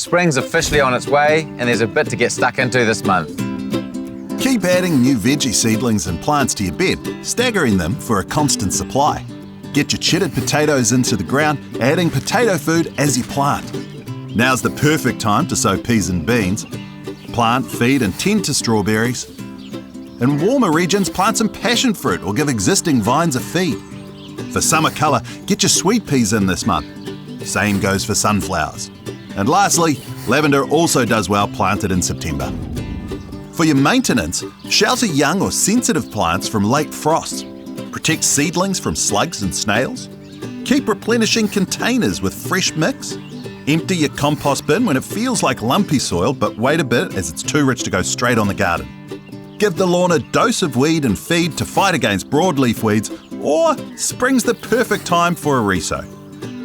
Spring's officially on its way, and there's a bit to get stuck into this month. Keep adding new veggie seedlings and plants to your bed, staggering them for a constant supply. Get your chitted potatoes into the ground, adding potato food as you plant. Now's the perfect time to sow peas and beans. Plant, feed and tend to strawberries. In warmer regions, plant some passion fruit or give existing vines a feed. For summer colour, get your sweet peas in this month. Same goes for sunflowers. And lastly, lavender also does well planted in September. For your maintenance, shelter young or sensitive plants from late frosts. Protect seedlings from slugs and snails. Keep replenishing containers with fresh mix. Empty your compost bin when it feels like lumpy soil, but wait a bit as it's too rich to go straight on the garden. Give the lawn a dose of weed and feed to fight against broadleaf weeds, or spring's the perfect time for a re-sow.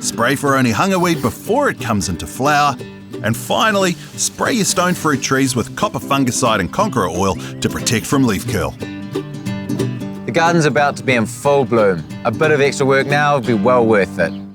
Spray for only hungerweed before it comes into flower. And finally, spray your stone fruit trees with copper fungicide and conqueror oil to protect from leaf curl. The garden's about to be in full bloom. A bit of extra work now will be well worth it.